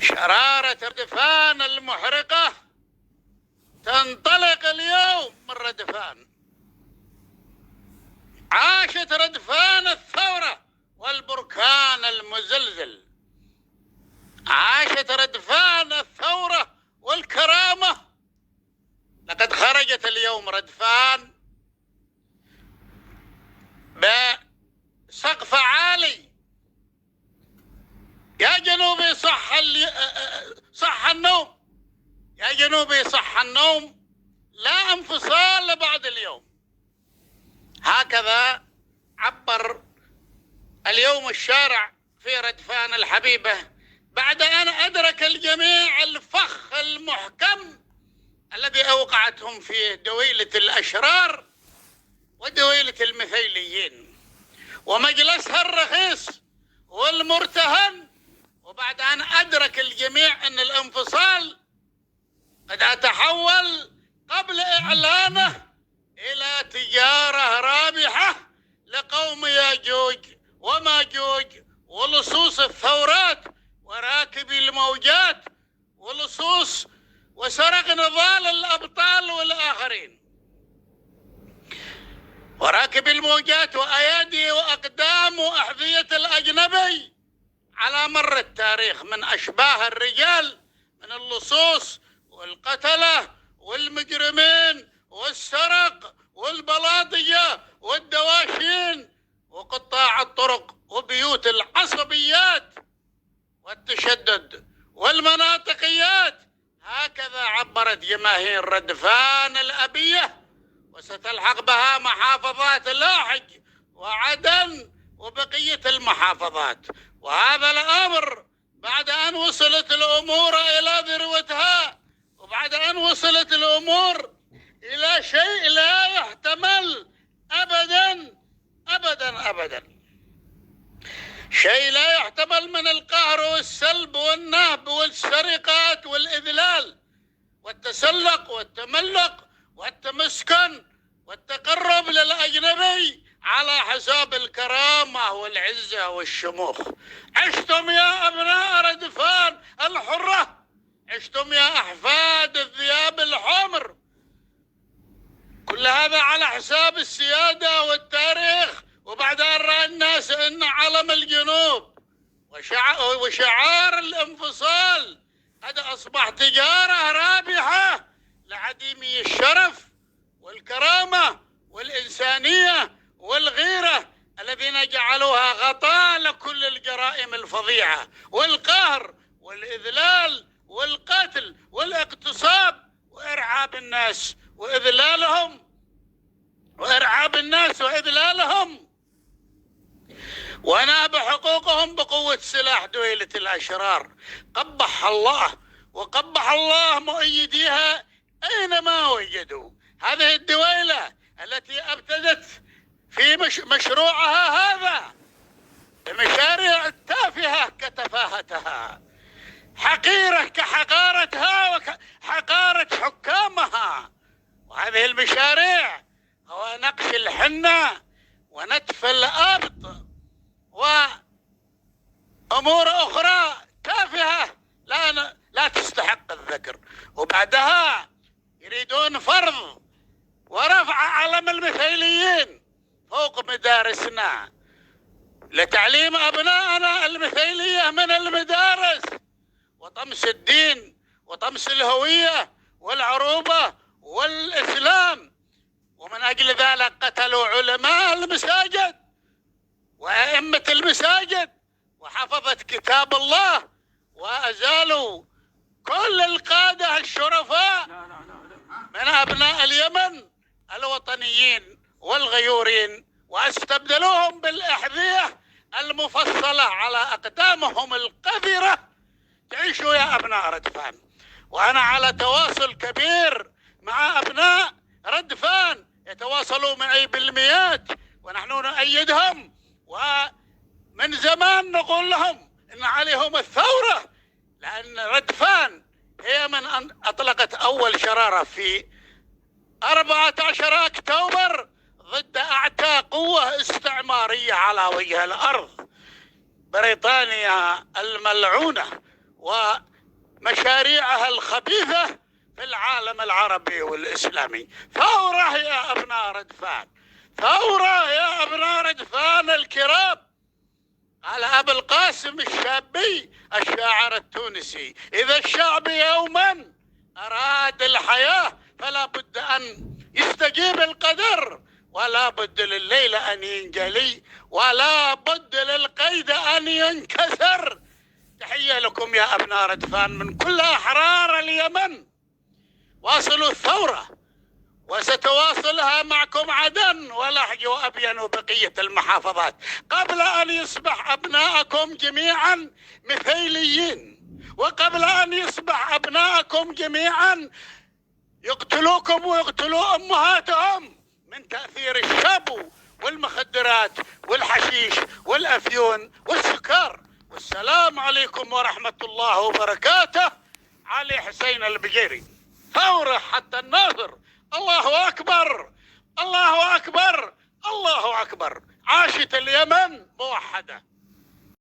شرارة ردفان المحرقة تنطلق اليوم من ردفان. عاشت ردفان الثورة والبركان المزلزل، عاشت ردفان الثورة والكرامة. لقد خرجت اليوم ردفان بسقف عالي. يا جنوبي صح النوم، يا جنوبي صح النوم، لا انفصال بعد اليوم. هكذا عبر اليوم الشارع في ردفان الحبيبة بعد أن أدرك الجميع الفخ المحكم الذي أوقعتهم فيه دويلة الأشرار ودويلة المثيليين ومجلسها الرخيص والمرتهن. وبعد أن أدرك الجميع أن الانفصال قد تحول قبل إعلانه إلى تجارة رابحة لقوم ياجوج وماجوج ولصوص الثورات وراكبي الموجات ولصوص وسرق نضال الأبطال والآخرين، وراكب الموجات وأيادي وأقدام وأحذية الأجنبي على مر التاريخ من أشباه الرجال من اللصوص والقتلة والمجرمين والسرق والبلاطجة والدواشين وقطاع الطرق وبيوت العصبيات والتشدد والمناطقيات. هكذا عبرت جماهير ردفان الأبية، وستلحق بها محافظات لاحج وعدن وبقية المحافظات. وهذا الأمر بعد أن وصلت الأمور إلى ذروتها، وبعد أن وصلت الأمور إلى شيء لا يحتمل أبدا أبدا أبدا، شيء لا يحتمل من القهر والسلب والنهب والسرقات والإذلال والتسلق والتملق والتمسكن والتقرب للأجنبي على حساب الكرامة والعزة والشموخ. عشتم يا أبناء ردفان الحرة، عشتم يا أحفاد الذئاب الحمر، كل هذا على حساب السيادة والتاريخ. وبعد أن رأى الناس أن علم الجنوب وشعار الانفصال قد أصبح تجارة رابحة لعديمي الشرف والكرامة والإنسانية والغيرة الذين جعلوها غطاء لكل الجرائم الفظيعة والقهر والإذلال والقتل والاغتصاب وإرعاب الناس وإذلالهم ونهب حقوقهم بقوة سلاح دويلة الأشرار. قبح الله وقبح الله مؤيديها أينما وجدوا. هذه الدويلة التي أبتدت في مشروعها هذا بمشاريع تافهة كتفاهتها، حقيرة كحقارتها وحقارة حكامها. وهذه المشاريع هو نقش الحنة ونتف الأبط وأمور أخرى تافهة لا تستحق الذكر. وبعدها يريدون فرض ورفع علم المثيليين فوق مدارسنا لتعليم أبنائنا المثيلية من المدارس، وطمس الدين وطمس الهوية والعروبة والإسلام. ومن أجل ذلك قتلوا علماء المساجد وأئمة المساجد وحفظة كتاب الله، وأزالوا كل القادة الشرفاء من أبناء اليمن الوطنيين والغيورين، واستبدلوهم بالأحذية المفصلة على أقدامهم القذرة. تعيشوا يا أبناء ردفان. وأنا على تواصل كبير مع أبناء ردفان، يتواصلوا معي بالمئات ونحن نؤيدهم، ومن زمان نقول لهم إن عليهم الثورة، لأن ردفان هي من أطلقت أول شرارة في 14 أكتوبر ضد أعتى قوة استعمارية على وجه الأرض، بريطانيا الملعونة مشاريعها الخبيثة في العالم العربي والإسلامي. ثورة يا أبناء ردفان، ثورة يا أبناء ردفان الكرام. قال أبو القاسم الشابي الشاعر التونسي: إذا الشعب يوما أراد الحياة فلا بد أن يستجيب القدر، ولا بد لليل أن ينجلي، ولا بد للقيد أن ينكسر. تحية لكم يا أبناء ردفان من كل أحرار اليمن. واصلوا الثورة وستواصلها معكم عدن ولحج وأبين وبقية المحافظات قبل أن يصبح أبناءكم جميعا مثيليين، وقبل أن يصبح أبناءكم جميعا يقتلوكم ويقتلوا أمهاتهم من تأثير الشابو والمخدرات والحشيش والأفيون والسكر. والسلام عليكم ورحمة الله وبركاته. علي حسين البقيري. ثورة حتى الناصر. الله أكبر، الله أكبر، الله أكبر. عاشت اليمن موحدة.